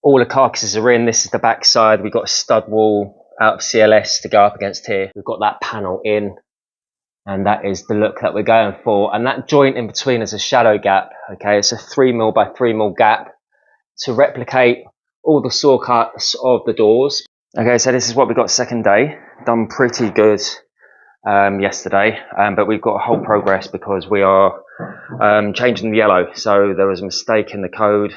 All the carcasses are in. This is the back side. We've got a stud wall out of CLS to go up against here. We've got that panel in, and that is the look that we're going for. And that joint in between is a shadow gap. Okay, it's a 3mm by 3mm gap to replicate all the saw cuts of the doors. Okay, so this is what we got second day. Done pretty good yesterday, but we've got a whole progress because we are changing the yellow. So there was a mistake in the code.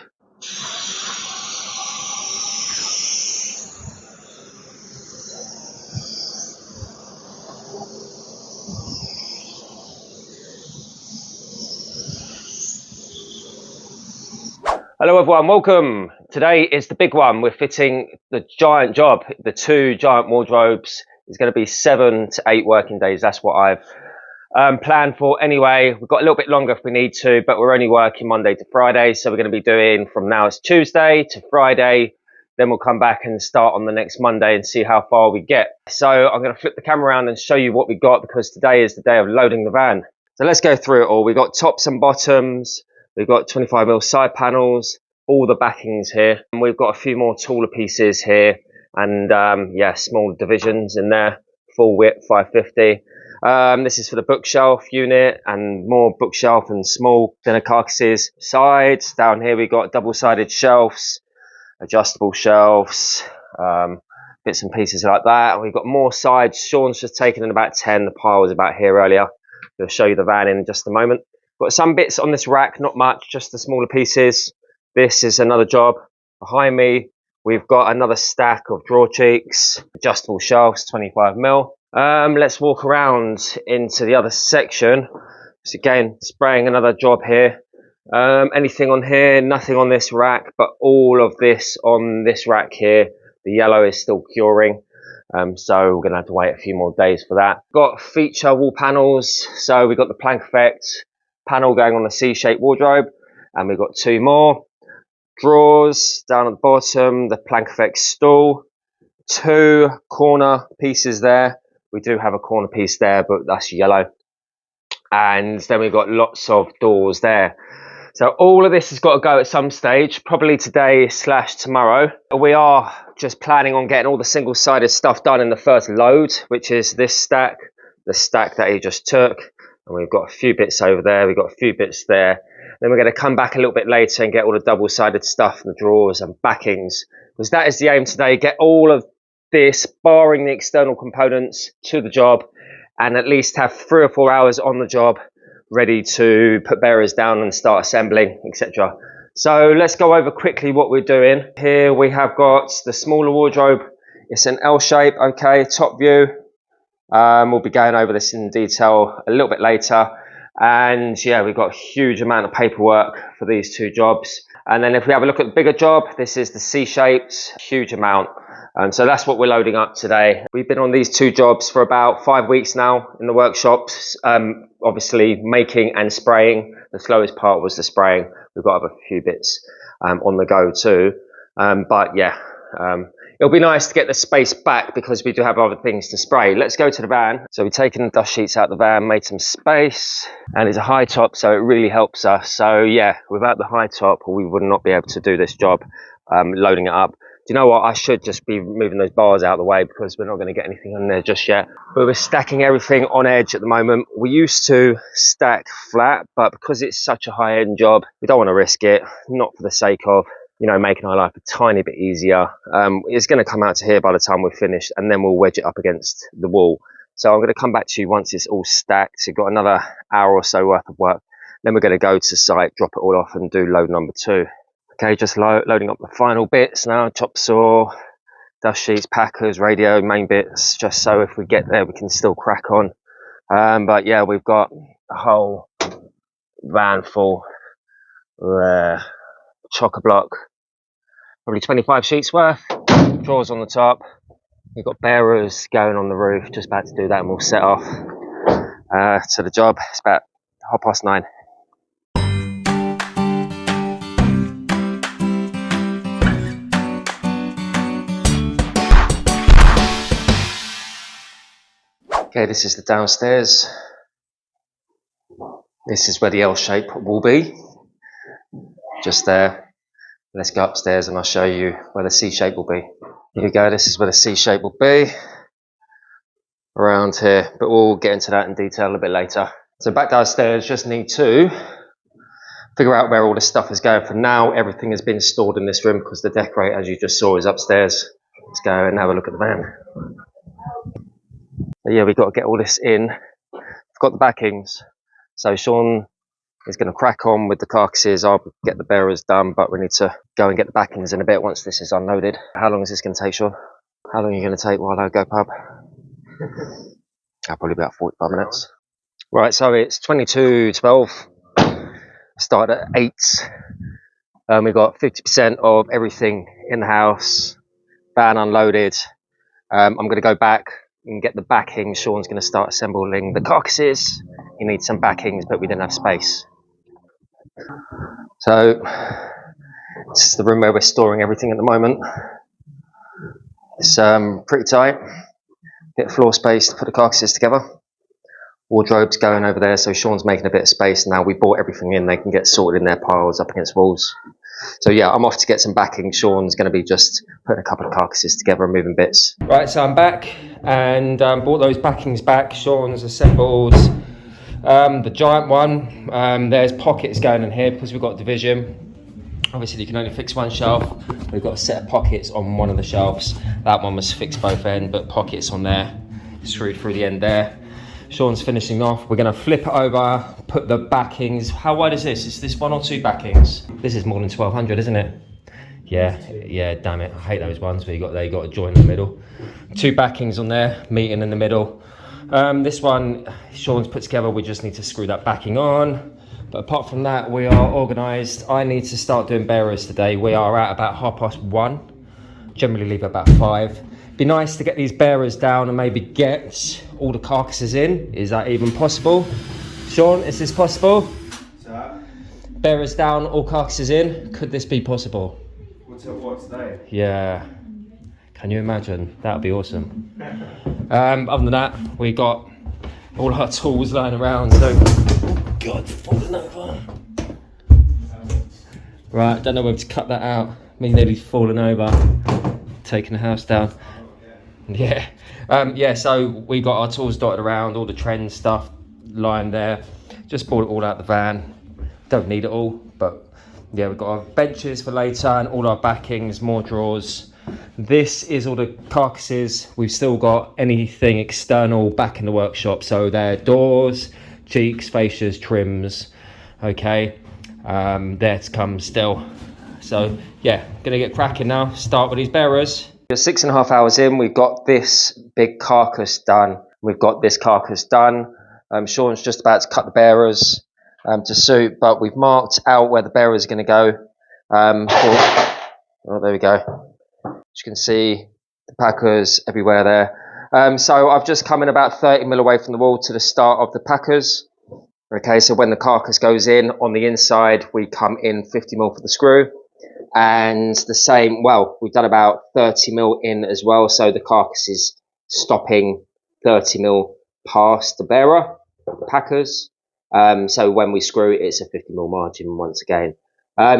Hello everyone, welcome. Today is the big one. We're fitting the giant job, the 2 giant wardrobes. It's going to be 7 to 8 working days. That's what I've planned for anyway. We've got a little bit longer if we need to, but we're only working Monday to Friday. So we're going to be doing from now it's Tuesday to Friday. Then we'll come back and start on the next Monday and see how far we get. So I'm going to flip the camera around and show you what we got because today is the day of loading the van. So let's go through it all. We've got tops and bottoms. We've got 25mm side panels, all the backings here. And we've got a few more taller pieces here and yeah, small divisions in there, full width 550. This is for the bookshelf unit and more bookshelf and small thinner carcasses. Sides, down here we've got double-sided shelves, adjustable shelves, bits and pieces like that. And we've got more sides. Sean's just taken in about 10. The pile was about here earlier. I'll show you the van in just a moment. Got some bits on this rack, not much, just the smaller pieces. This is another job. Behind me, we've got another stack of drawer cheeks, adjustable shelves, 25mm. Let's walk around into the other section. So again, spraying another job here. Anything on here? Nothing on this rack, but all of this on this rack here. The yellow is still curing. So we're going to have to wait a few more days for that. Got feature wall panels. So we've got the plank effect panel going on the C-shaped wardrobe, and we've got 2 more drawers down at the bottom, the plank effect stool, 2 corner pieces there. We do have a corner piece there, but that's yellow. And then we've got lots of doors there. So all of this has got to go at some stage, probably today / tomorrow. We are just planning on getting all the single-sided stuff done in the first load, which is this stack, the stack that he just took. And we've got a few bits over there, we've got a few bits there. Then we're going to come back a little bit later and get all the double-sided stuff, the drawers and backings. Because that is the aim today, get all of this, barring the external components, to the job. And at least have 3 or 4 hours on the job, ready to put bearers down and start assembling, etc. So let's go over quickly what we're doing. Here we have got the smaller wardrobe. It's an L shape, okay, top view. We'll be going over this in detail a little bit later. And yeah, we've got a huge amount of paperwork for these 2 jobs. And then if we have a look at the bigger job, this is the C-shaped, huge amount. So that's what we're loading up today. We've been on these 2 jobs for about 5 weeks now in the workshops, obviously making and spraying. The slowest part was the spraying. We've got a few bits on the go too. But yeah, it'll be nice to get the space back because we do have other things to spray. Let's go to the van. So we've taken the dust sheets out of the van, made some space, and it's a high top, so it really helps us. So yeah, without the high top, we would not be able to do this job, loading it up. Do you know what? I should just be moving those bars out of the way because we're not going to get anything in there just yet. But we're stacking everything on edge at the moment. We used to stack flat, but because it's such a high-end job, we don't want to risk it, not for the sake of, you know, making our life a tiny bit easier. It's going to come out to here by the time we're finished, and then we'll wedge it up against the wall. So I'm going to come back to you once it's all stacked. So we've got another hour or so worth of work. Then we're going to go to site, drop it all off and do load number 2. Okay, just loading up the final bits now, chop saw, dust sheets, packers, radio, main bits, just so if we get there we can still crack on. But yeah, we've got a whole van full, chock-a-block, probably 25 sheets worth, drawers on the top. We've got bearers going on the roof, just about to do that and we'll set off to the job. It's about 9:30. Okay, this is the downstairs. This is where the L shape will be, just there. Let's go upstairs and I'll show you where the C shape will be. Here we go, this is where the C shape will be, around here, but we'll get into that in detail a bit later. So back downstairs, just need to figure out where all this stuff is going. For now, everything has been stored in this room because the decorator, as you just saw, is upstairs. Let's go and have a look at the van. So yeah, we've got to get all this in. I've got the backings. So Sean is going to crack on with the carcasses. I'll get the bearers done, but we need to go and get the backings in a bit once this is unloaded. How long is this going to take, Sean? How long are you going to take while I go pub? Probably about 45 minutes. Right, so it's 22:12. Started at 8. We've got 50% of everything in the house. Van unloaded. I'm going to go back and get the backing. Sean's going to start assembling the carcasses. He needs some backings, but we didn't have space. So this is the room where we're storing everything at the moment. It's pretty tight. Bit of floor space to put the carcasses together. Wardrobes going over there, so Sean's making a bit of space now. We brought everything in, they can get sorted in their piles up against walls. So yeah, I'm off to get some backing. Sean's going to be just putting a couple of carcasses together and moving bits. Right, so I'm back and brought those backings back. Sean's assembled the giant one. There's pockets going in here because we've got division. Obviously you can only fix one shelf. We've got a set of pockets on one of the shelves. That one was fixed both ends, but pockets on there, screwed through the end there. Sean's finishing off. We're going to flip it over, put the backings. How wide is this? Is this 1 or 2 backings? This is more than 1200, isn't it? Yeah, damn it. I hate those ones where you got a joint in the middle. 2 backings on there, meeting in the middle. This one, Sean's put together. We just need to screw that backing on. But apart from that, we are organised. I need to start doing bearers today. We are at about 1:30. Generally leave about 5. Be nice to get these bearers down and maybe get all the carcasses in. Is that even possible? Sean, is this possible? Sir? Bearers down, all carcasses in. Could this be possible? What today? Yeah. Can you imagine? That would be awesome. Other than that, we got all our tools lying around. So, oh God, falling over. Right, don't know whether to cut that out. Me nearly falling over, taking the house down. Yeah, so we got our tools dotted around, all the trend stuff lying there. Just brought it all out the van. Don't need it all, but yeah, we've got our benches for later and all our backings, more drawers. This is all the carcasses. We've still got anything external back in the workshop. So they're doors, cheeks, fascias, trims. Okay, there to come still. So yeah, gonna get cracking now. Start with these bearers. 6.5 hours in, we've got this big carcass done. We've got this carcass done. Sean's just about to cut the bearers to suit, but we've marked out where the bearers are going to go. Oh, there we go. As you can see, the packers everywhere there. So I've just come in about 30 mil away from the wall to the start of the packers. Okay, so when the carcass goes in on the inside, we come in 50 mil for the screw. And the same, well, we've done about 30 mil in as well, so the carcass is stopping 30 mil past the bearer, the packers. So when we screw it, it's a 50 mil margin once again.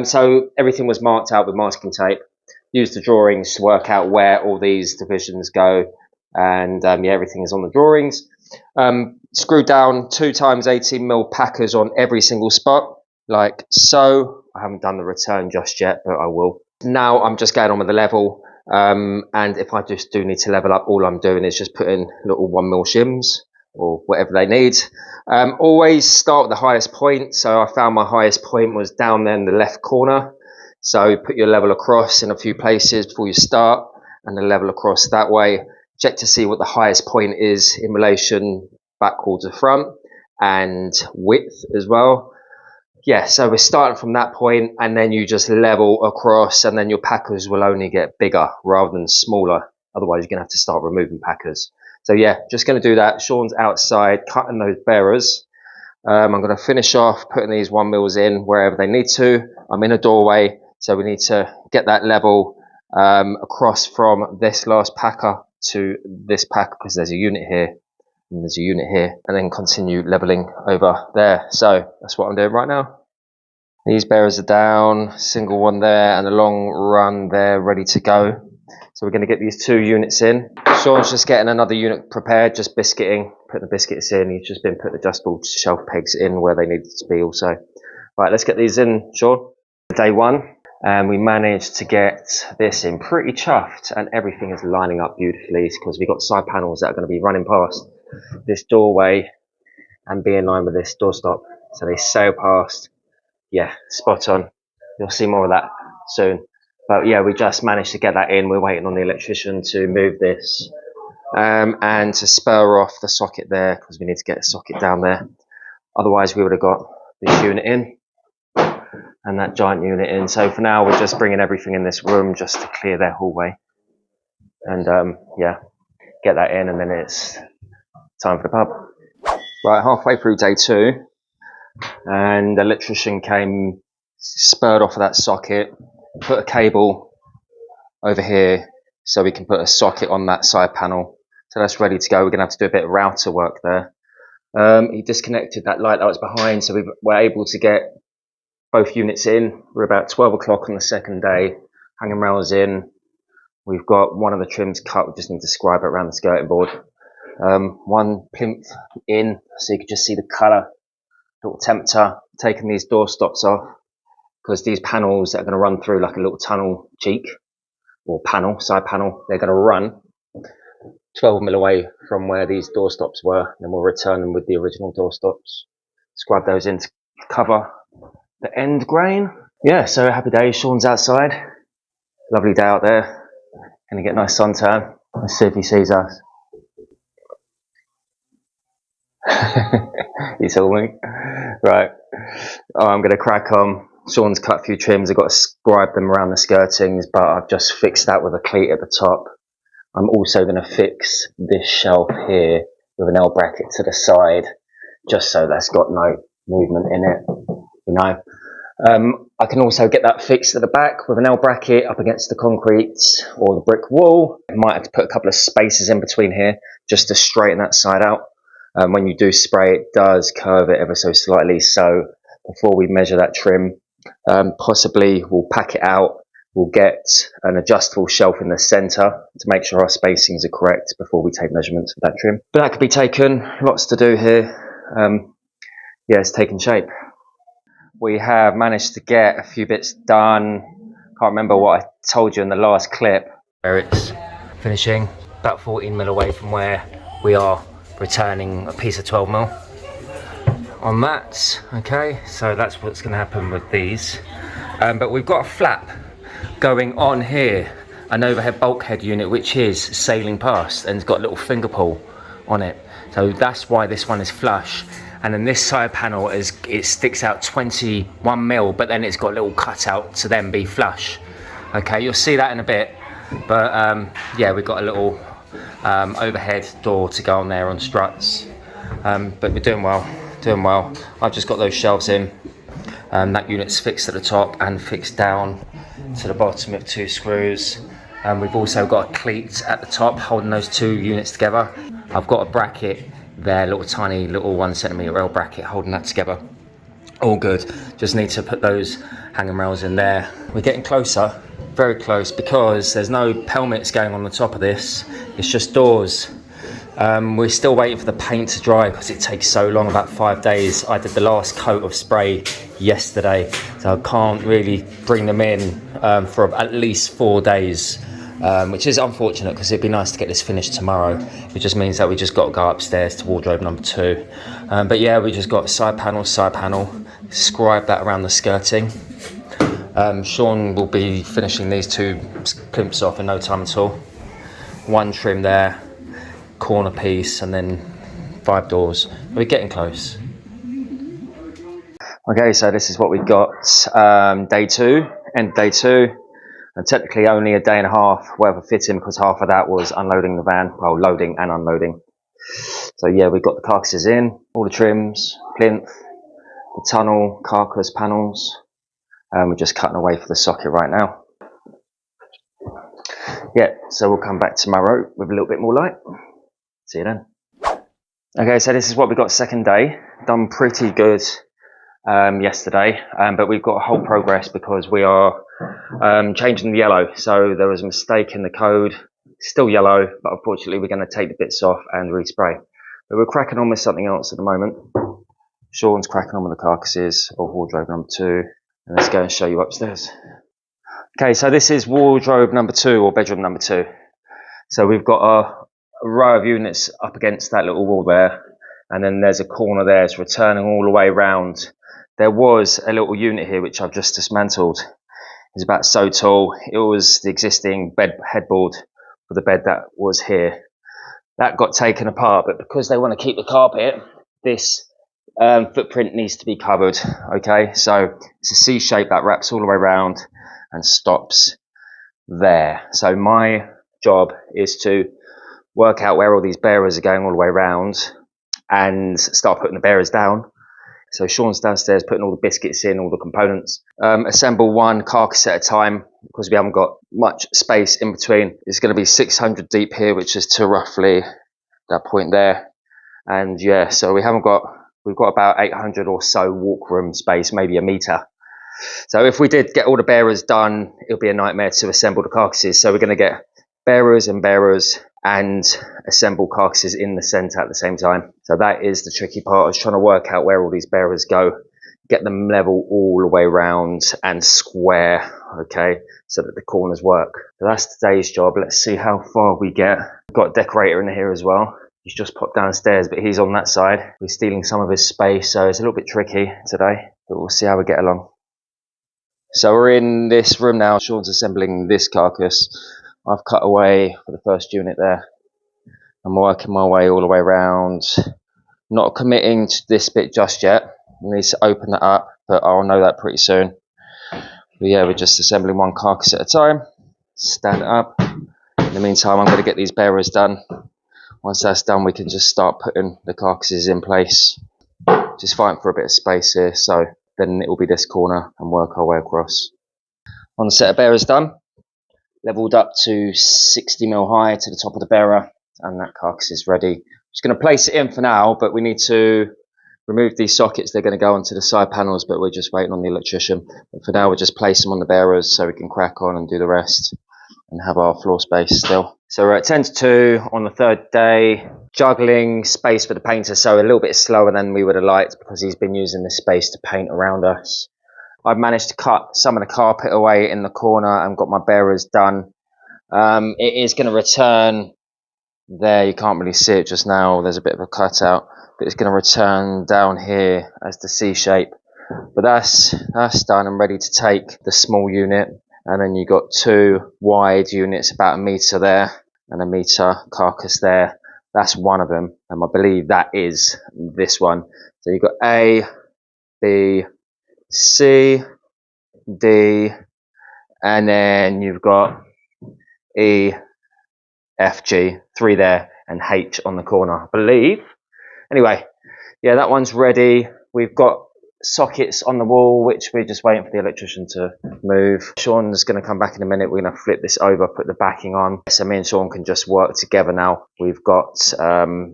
So everything was marked out with masking tape. Used the drawings to work out where all these divisions go, and yeah, everything is on the drawings. Screwed down 2 times 18 mil packers on every single spot, like so. I haven't done the return just yet, but I will. Now I'm just going on with the level, and if I just do need to level up, all I'm doing is just putting little 1 mil shims or whatever they need. Always start with the highest point. So I found my highest point was down there in the left corner. So put your level across in a few places before you start, and then level across that way. Check to see what the highest point is in relation backwards to front, and width as well. Yeah, so we're starting from that point, and then you just level across, and then your packers will only get bigger rather than smaller. Otherwise, you're going to have to start removing packers. So yeah, just going to do that. Sean's outside cutting those bearers. I'm going to finish off putting these 1 mils in wherever they need to. I'm in a doorway, so we need to get that level across from this last packer to this packer, because there's a unit here. And there's a unit here, and then continue leveling over there. So that's what I'm doing right now. These bearers are down, single one there and a long run there ready to go. So we're going to get these 2 units in. Sean's just getting another unit prepared, just biscuiting, putting the biscuits in. He's just been putting adjustable shelf pegs in where they needed to be also. Right, let's get these in, Sean. Day 1, and we managed to get this in pretty chuffed, and everything is lining up beautifully because we've got side panels that are going to be running past this doorway and be in line with this doorstop. So they sail past. Yeah, spot on. You'll see more of that soon. But yeah, we just managed to get that in. We're waiting on the electrician to move this and to spur off the socket there because we need to get a socket down there. Otherwise, we would have got this unit in and that giant unit in. So for now, we're just bringing everything in this room just to clear their hallway. And yeah, get that in, and then it's time for the pub. Right, halfway through day 2, and the electrician came, spurred off of that socket, put a cable over here so we can put a socket on that side panel. So that's ready to go. We're going to have to do a bit of router work there. He disconnected that light that was behind, so we were able to get both units in. We're about 12 o'clock on the second day, hanging rails in. We've got one of the trims cut. We just need to scribe it around the skirting board. One plinth in, so you can just see the colour. Little temperature. Taking these door stops off because these panels that are going to run through like a little tunnel cheek or panel, side panel, they're going to run 12mm away from where these door stops were. Then we'll return them with the original door stops. Scrub those in to cover the end grain. Yeah, so happy days. Sean's outside. Lovely day out there. Gonna get a nice suntan. Let's see if he sees us. You saw me? Right. Oh, I'm gonna crack on. Sean's cut a few trims. I've got to scribe them around the skirtings, but I've just fixed that with a cleat at the top. I'm also going to fix this shelf here with an L bracket to the side, just so that's got no movement in it, you know. I can also get that fixed at the back with an L bracket up against the concrete or the brick wall. I might have to put a couple of spaces in between here just to straighten that side out. When you do spray, it does curve it ever so slightly. So before we measure that trim, possibly we'll pack it out. We'll get an adjustable shelf in the center to make sure our spacings are correct before we take measurements for that trim. But that could be taken. Lots to do here. Yeah, it's taking shape. We have managed to get a few bits done. Can't remember what I told you in the last clip. Where it's finishing, about 14mm away from where we are returning a piece of 12mm on that. Okay, so that's what's going to happen with these. But we've got a flap going on here, an overhead bulkhead unit which is sailing past and it's got a little finger pull on it. So that's why this one is flush. And then this side panel it sticks out 21mm, but then it's got a little cutout to then be flush. Okay, you'll see that in a bit. But yeah, we've got a little overhead door to go on there on struts. But we're doing well, doing well. I've just got those shelves in. That unit's fixed at the top and fixed down to the bottom with 2 screws. We've also got a cleat at the top holding those 2 units together. I've got a bracket there, little tiny little 1cm rail bracket holding that together. All good. Just need to put those hanging rails in there. We're getting closer, very close, because there's no pelmets going on the top of this. It's just doors. We're still waiting for the paint to dry because it takes so long, about 5 days. I did the last coat of spray yesterday, so I can't really bring them in for at least 4 days, which is unfortunate because it'd be nice to get this finished tomorrow. It just means that we just got to go upstairs to wardrobe number 2. But yeah, we just got side panel, scribe that around the skirting. Sean will be finishing these 2 plimps off in no time at all. 1 trim there, corner piece, and then 5 doors. We're getting close. Okay, so this is what we've got. Day 2, end of day 2, and technically only a day and a half worth of fitting because half of that was unloading the van, well, loading and unloading. So yeah, we've got the carcasses in, all the trims, plinth, the tunnel, carcass panels. We're just cutting away for the socket right now. Yeah, so we'll come back tomorrow with a little bit more light. See you then. Okay, so this is what we got second day. Done pretty good. yesterday, but we've got a whole progress because we are changing the yellow. So there was a mistake in the code, still yellow, but unfortunately we're going to take the bits off and respray. But we're cracking on with something else at the moment. Sean's cracking on with the carcasses of wardrobe number 2, and let's go and show you upstairs. Okay, so this is wardrobe number 2, or bedroom number 2. So we've got a row of units up against that little wall there, and then there's a corner there. It's returning all the way around. There was a little unit here which I've just dismantled. It's about so tall. It was the existing bed headboard for the bed that was here. That got taken apart, but because they want to keep the carpet, this footprint needs to be covered. Okay, so it's a C shape that wraps all the way around and stops there. So my job is to work out where all these bearers are going all the way around and start putting the bearers down. So Sean's downstairs putting all the biscuits in, all the components. Assemble one carcass at a time because we haven't got much space in between. It's going to be 600 deep here, which is to roughly that point there. And yeah, so we've got about 800 or so walk room space, maybe a meter. So if we did get all the bearers done, it'll be a nightmare to assemble the carcasses. So we're going to get bearers and assemble carcasses in the centre at the same time. So that is the tricky part. I was trying to work out where all these bearers go, get them level all the way around and square, okay, so that the corners work. So that's today's job. Let's see how far we get. We've got a decorator in here as well. He's just popped downstairs, but he's on that side. We're stealing some of his space, so it's a little bit tricky today, but we'll see how we get along. So we're in this room now. Sean's assembling this carcass. I've cut away for the first unit there. I'm working my way all the way around. Not committing to this bit just yet. We need to open that up, but I'll know that pretty soon. But yeah, we're just assembling one carcass at a time. Stand it up. In the meantime, I'm going to get these bearers done. Once that's done, we can just start putting the carcasses in place. Just fighting for a bit of space here, so then it will be this corner and work our way across. On the set of bearers done, leveled up to 60mm high to the top of the bearer, and that carcass is ready. Just going to place it in for now, but we need to remove these sockets. They're going to go onto the side panels, but we're just waiting on the electrician. But for now, we'll just place them on the bearers so we can crack on and do the rest and have our floor space still. So we're at 10 to 2 on the third day, juggling space for the painter, so a little bit slower than we would have liked because he's been using this space to paint around us. I've managed to cut some of the carpet away in the corner and got my bearers done. It is going to return there. You can't really see it just now. There's a bit of a cutout, but it's going to return down here as the C shape. But that's done and ready to take the small unit. And then you got 2 wide units, about a meter there and a meter carcass there. That's one of them, and I believe that is this one. So you've got A, B, C, D, and then you've got E, F, G, 3 there, and H on the corner, I believe. Anyway, yeah, that one's ready. We've got sockets on the wall, which we're just waiting for the electrician to move. Sean's going to come back in a minute. We're going to flip this over, put the backing on. So me and Sean can just work together now. We've got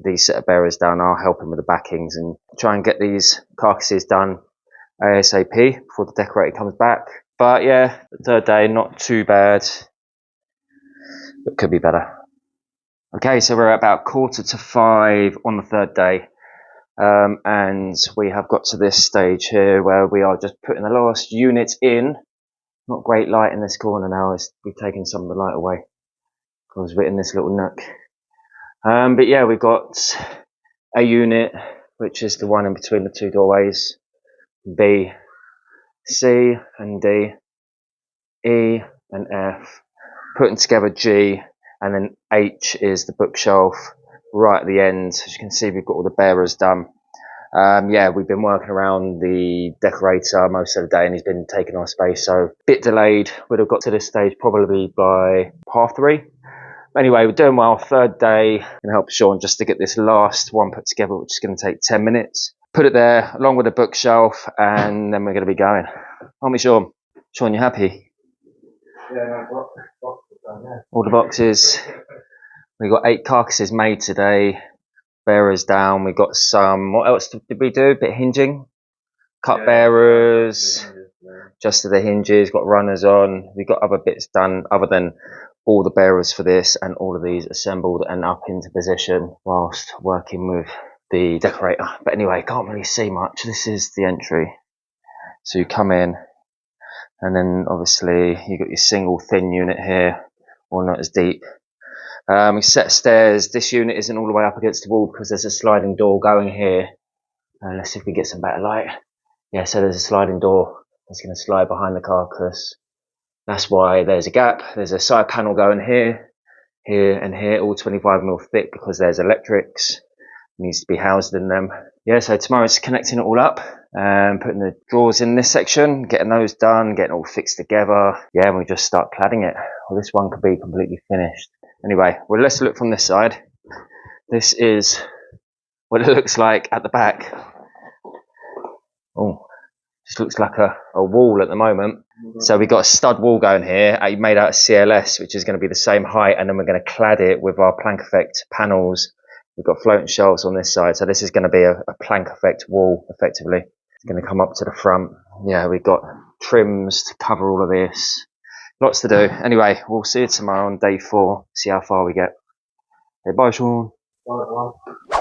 these set of bearers down. I'll help him with the backings and try and get these carcasses done ASAP before the decorator comes back. But yeah, the third day, not too bad, but could be better. Okay, so we're at about 4:45 on the third day. And we have got to this stage here where we are just putting the last unit in. Not great light in this corner now. We've taken some of the light away because we're in this little nook. But yeah, we've got a unit, which is the one in between the 2 doorways. B, C and D, E and F. Putting together G, and then H is the bookshelf right at the end. As you can see, we've got all the bearers done. Yeah, we've been working around the decorator most of the day and he's been taking our space, so a bit delayed. Would have got to this stage probably by 3:30. Anyway, we're doing well. Third day, gonna help Sean just to get this last one put together, which is going to take 10 minutes. Put it there along with the bookshelf, and then we're going to be going. Aren't we, Sean? Sean, you happy? Yeah, boxes done, yeah. All the boxes. We got 8 carcasses made today. Bearers down. We got some. What else did we do? A bit of hinging. cut bearers, just to the hinges, got runners on. We've got other bits done other than all the bearers for this, and all of these assembled and up into position whilst working with the decorator. But anyway, can't really see much. This is the entry. So you come in, and then obviously you got your single thin unit here, or not as deep. We set stairs. This unit isn't all the way up against the wall because there's a sliding door going here. Let's see if we get some better light. Yeah, so there's a sliding door that's going to slide behind the carcass. That's why there's a gap. There's a side panel going here, here and here, all 25mm thick because there's electrics. It needs to be housed in them. Yeah, so tomorrow's connecting it all up and putting the drawers in this section, getting those done, getting all fixed together. Yeah, and we just start cladding it. Well, this one could be completely finished. Anyway, well, let's look from this side. This is what it looks like at the back. Oh, just looks like a wall at the moment. So we've got a stud wall going here, made out of CLS, which is going to be the same height, and then we're going to clad it with our plank effect panels. We've got floating shelves on this side, so this is going to be a plank effect wall, effectively. It's going to come up to the front. Yeah, we've got trims to cover all of this. Lots to do. Anyway, we'll see you tomorrow on day 4, see how far we get. Okay, bye, Sean.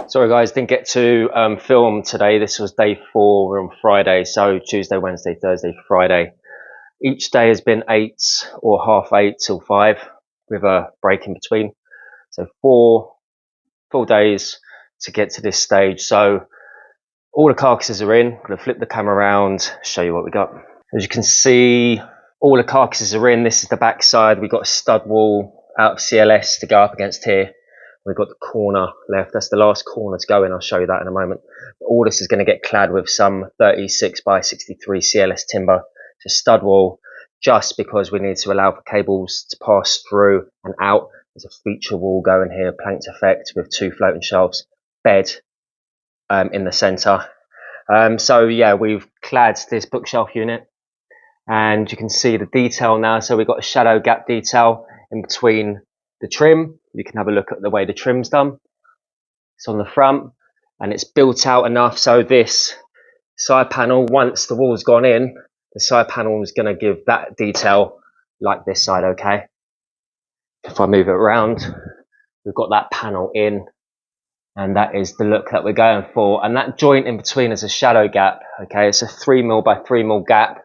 Sorry guys, didn't get to film today. This was day 4, we're on Friday, so Tuesday, Wednesday, Thursday, Friday. Each day has been 8 or half 8 till 5 with a break in between. So 4 full days to get to this stage. So all the carcasses are in. I'm going to flip the camera around, show you what we got. As you can see, all the carcasses are in. This is the back side. We've got a stud wall out of CLS to go up against here. We've got the corner left. That's the last corner to go in. I'll show you that in a moment. All this is going to get clad with some 36 by 63 CLS timber. It's a stud wall, just because we need to allow for cables to pass through and out. There's a feature wall going here, planked effect with 2 floating shelves, bed in the centre. So yeah, we've clad this bookshelf unit, and you can see the detail now. So we've got a shadow gap detail in between the trim. You can have a look at the way the trim's done. It's on the front, and it's built out enough so this side panel, once the wall's gone in, the side panel is going to give that detail like this side, okay? If I move it around, we've got that panel in, and that is the look that we're going for. And that joint in between is a shadow gap, okay? It's a 3mm by 3mm gap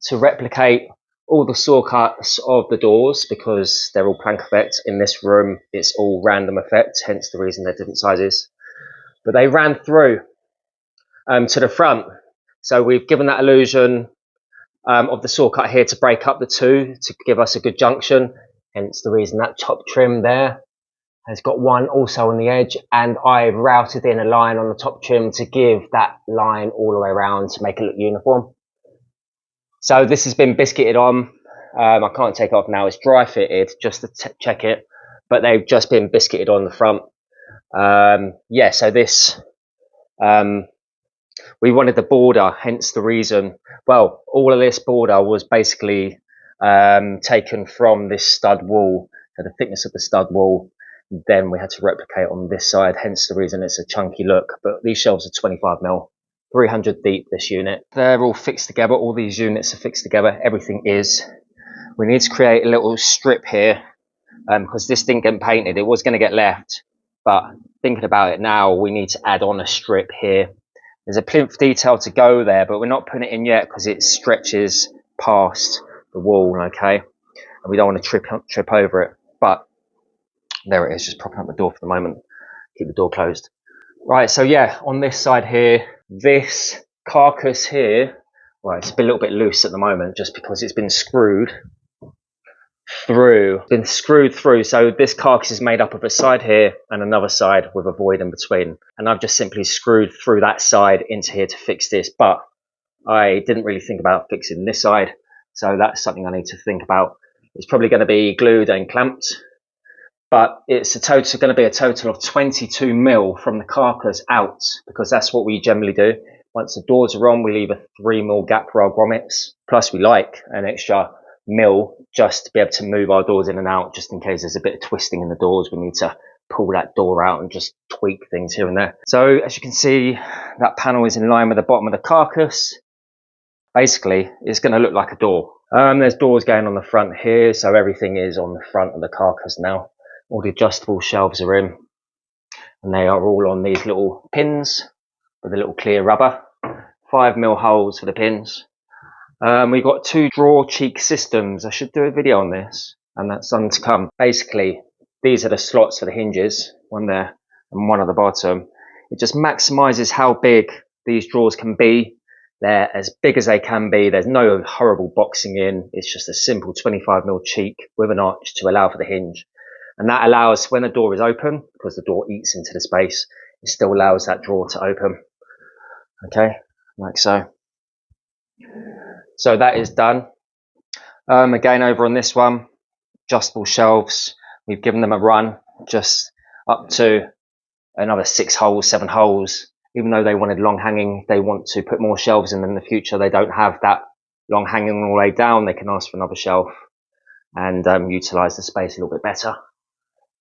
to replicate all the saw cuts of the doors, because they're all plank effect. In this room, it's all random effect, hence the reason they're different sizes. But they ran through to the front. So we've given that illusion of the saw cut here to break up the two, to give us a good junction, hence the reason that top trim there has got one also on the edge, and I've routed in a line on the top trim to give that line all the way around to make it look uniform. So this has been biscuited on. I can't take it off now, it's dry fitted just to check it, but they've just been biscuited on the front. Yeah, so this we wanted the border, hence the reason. Well, all of this border was basically taken from this stud wall, so the thickness of the stud wall. Then we had to replicate on this side, hence the reason it's a chunky look. But these shelves are 25mm, 300 deep, this unit. They're all fixed together, all these units are fixed together, everything is. We need to create a little strip here, because this didn't get painted, it was going to get left. But thinking about it now, we need to add on a strip here. There's a plinth detail to go there, but we're not putting it in yet because it stretches past the wall, okay? And we don't want to trip over it. But there it is, just propping up the door for the moment. Keep the door closed. Right, so yeah, on this side here, this carcass here, well, it's a little bit loose at the moment just because it's been screwed through. So this carcass is made up of a side here and another side with a void in between. And I've just simply screwed through that side into here to fix this, but I didn't really think about fixing this side. So that's something I need to think about. It's probably going to be glued and clamped, but it's going to be a total of 22mm from the carcass out, because that's what we generally do. Once the doors are on, we leave a 3mm gap for our grommets. Plus we like an extra mil just to be able to move our doors in and out, just in case there's a bit of twisting in the doors. We need to pull that door out and just tweak things here and there. So as you can see, that panel is in line with the bottom of the carcass. Basically, it's going to look like a door. There's doors going on the front here, so everything is on the front of the carcass now. All the adjustable shelves are in, and they are all on these little pins with a little clear rubber. 5mm holes for the pins. We've got 2 drawer cheek systems. I should do a video on this, and that's on to come. Basically, these are the slots for the hinges, one there and one at the bottom. It just maximizes how big these drawers can be. They're as big as they can be. There's no horrible boxing in. It's just a simple 25mm cheek with an arch to allow for the hinge. And that allows, when the door is open, because the door eats into the space, it still allows that drawer to open. Okay, like so. So that is done. Again, over on this one, adjustable shelves. We've given them a run, just up to another 6 holes, 7 holes. Even though they wanted long hanging, they want to put more shelves in the future. They don't have that long hanging all the way down. They can ask for another shelf and utilize the space a little bit better.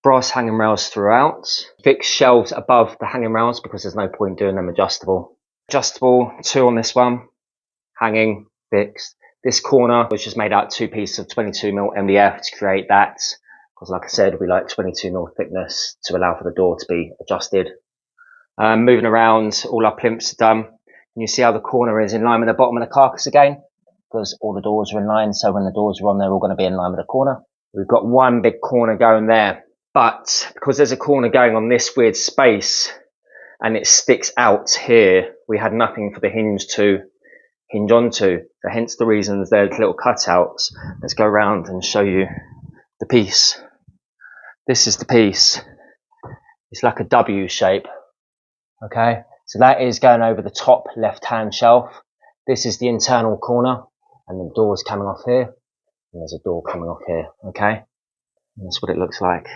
Brass hanging rails throughout. Fixed shelves above the hanging rails because there's no point doing them adjustable. Adjustable 2 on this one, hanging, fixed. This corner was just made out 2 pieces of 22mm MDF to create that, because like I said, we like 22mm thickness to allow for the door to be adjusted. Moving around, all our plinths are done. And you see how the corner is in line with the bottom of the carcass again, because all the doors are in line, so when the doors are on, they're all going to be in line with the corner. We've got one big corner going there, but because there's a corner going on this weird space and it sticks out here, we had nothing for the hinge to hinge onto, so hence the reasons there's little cutouts. Let's go around and show you the piece. This is the piece. It's like a W shape. Okay, so that is going over the top left hand shelf. This is the internal corner, and the door's coming off here, and there's a door coming off here. Okay, and that's what it looks like.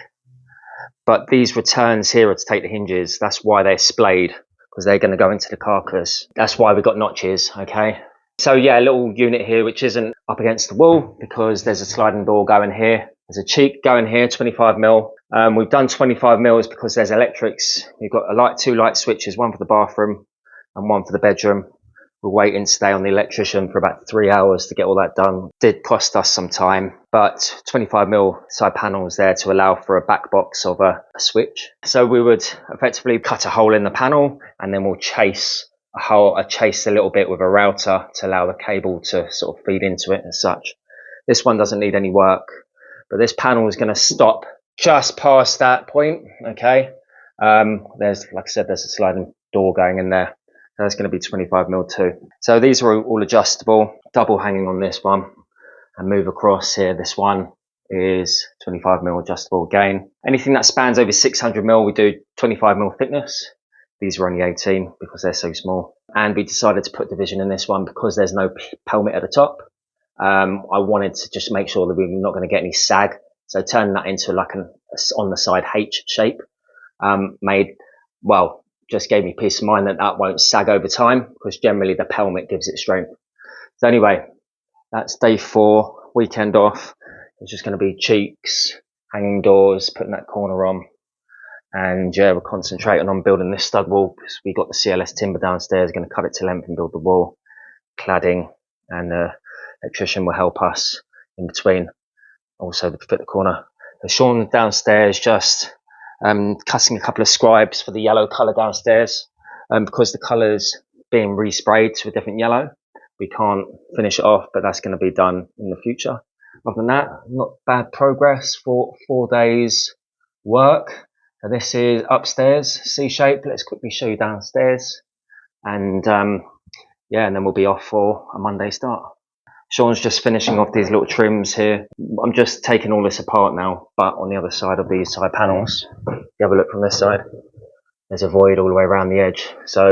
But these returns here are to take the hinges. That's why they're splayed, because they're going to go into the carcass. That's why we've got notches. Okay, so yeah, a little unit here which isn't up against the wall because there's a sliding door going here. There's a cheek going here, 25mm. We've done 25mm because there's electrics. You've got 2 light switches, one for the bathroom and one for the bedroom. We're waiting today on the electrician for about 3 hours to get all that done. Did cost us some time, but 25mm side panels there to allow for a back box of a switch. So we would effectively cut a hole in the panel, and then we'll chase a little bit with a router to allow the cable to sort of feed into it as such. This one doesn't need any work, but this panel is going to stop just past that point. Okay, there's, like I said, there's a sliding door going in there. That's going to be 25mm too. So these are all adjustable, double hanging on this one, and move across here. This one is 25mm adjustable again. Anything that spans over 600mm, we do 25mm thickness. These are only 18 because they're so small. And we decided to put division in this one because there's no pelmet at the top. I wanted to just make sure that we were not going to get any sag. So turning that into like an on the side H shape, just gave me peace of mind that that won't sag over time, because generally the pelmet gives it strength. So anyway, that's day 4, weekend off. It's just going to be cheeks, hanging doors, putting that corner on. And yeah, we're concentrating on building this stud wall because we got the CLS timber downstairs, going to cut it to length and build the wall, cladding, and the electrician will help us in between, also to fit the corner. So Sean downstairs just cutting a couple of scribes for the yellow colour downstairs, because the colour's being resprayed to a different yellow. We can't finish it off, but that's going to be done in the future. Other than that, not bad progress for 4 days work. So this is upstairs, C-shape. Let's quickly show you downstairs. And yeah, and then we'll be off for a Monday start. Sean's just finishing off these little trims here. I'm just taking all this apart now, but on the other side of these side panels, if you have a look from this side, there's a void all the way around the edge. So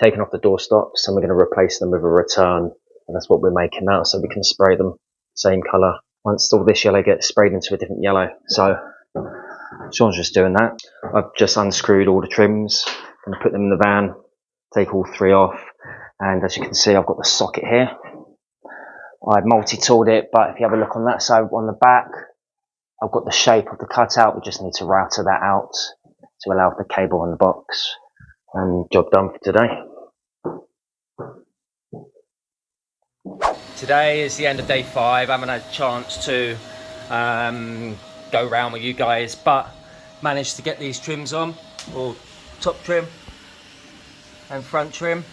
taking off the door stops, and we're going to replace them with a return. And that's what we're making now, so we can spray them same colour. Once all this yellow gets sprayed into a different yellow. So Sean's just doing that. I've just unscrewed all the trims, going to put them in the van, take all 3 off. And as you can see, I've got the socket here. I've multi-tooled it, but if you have a look on that side, on the back, I've got the shape of the cutout. We just need to router that out to allow for the cable on the box. And job done for today. Today is the end of day 5. I haven't had a chance to go around with you guys, but managed to get these trims on, or top trim and front trim,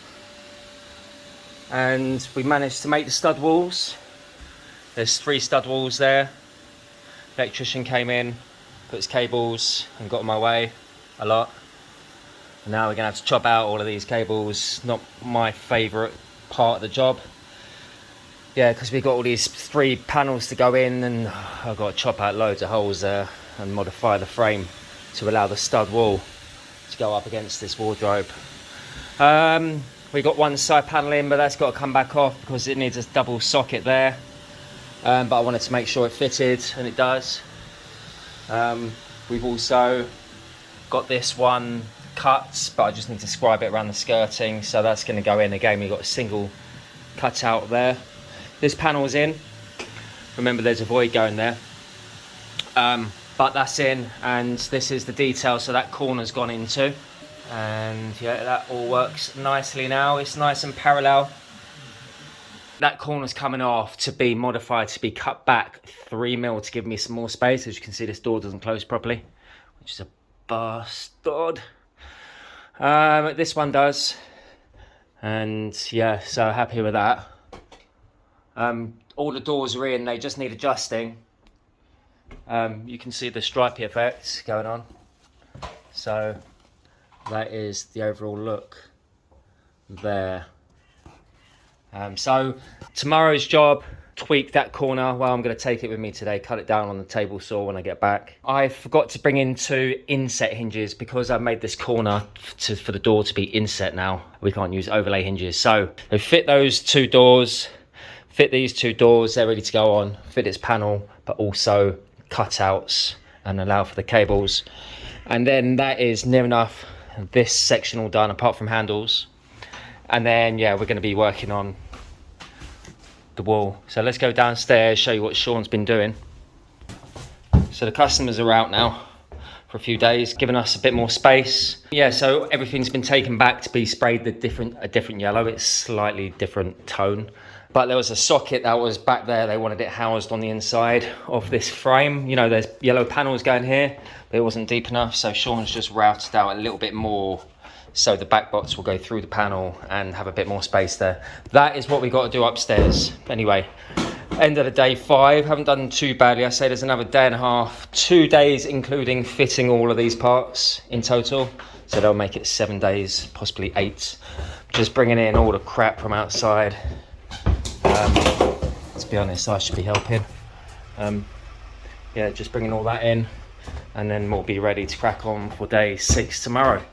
and we managed to make the stud walls. There's 3 stud walls there. Electrician came in, put his cables and got in my way a lot. And now we're gonna have to chop out all of these cables. Not my favourite part of the job. Yeah, because we've got all these 3 panels to go in, and I've got to chop out loads of holes there and modify the frame to allow the stud wall to go up against this wardrobe. We got one side panel in, but that's got to come back off because it needs a double socket there. But I wanted to make sure it fitted, and it does. We've also got this one cut, but I just need to scribe it around the skirting, so that's going to go in again. We've got a single cut out there. This panel's in. Remember, there's a void going there, but that's in, and this is the detail, so that corner's gone into, and yeah, that all works nicely now. It's nice and parallel. That corner's coming off to be modified to be cut back 3mm to give me some more space. As you can see, this door doesn't close properly, which is a bastard. This one does, and yeah, so happy with that. All the doors are in, they just need adjusting. You can see the stripy effect going on. So that is the overall look there. So tomorrow's job, tweak that corner. Well, I'm going to take it with me today, cut it down on the table saw when I get back. I forgot to bring in 2 inset hinges because I made this corner for the door to be inset now. We can't use overlay hinges. So they fit those 2 doors. Fit these 2 doors, they're ready to go on. Fit its panel, but also cutouts and allow for the cables. And then that is near enough this section all done, apart from handles. And then, yeah, we're going to be working on the wall. So let's go downstairs, show you what Sean's been doing. So the customers are out now for a few days, giving us a bit more space. Yeah, so everything's been taken back to be sprayed a different yellow. It's slightly different tone. But there was a socket that was back there. They wanted it housed on the inside of this frame. You know, there's yellow panels going here, but it wasn't deep enough. So Sean's just routed out a little bit more, so the back box will go through the panel and have a bit more space there. That is what we got to do upstairs. Anyway, end of the day 5. Haven't done too badly. I say there's another day and a half, 2 days, including fitting all of these parts in total. So they'll make it 7 days, possibly 8. Just bringing in all the crap from outside. To be honest, I should be helping. Yeah, just bringing all that in, and then we'll be ready to crack on for day 6 tomorrow.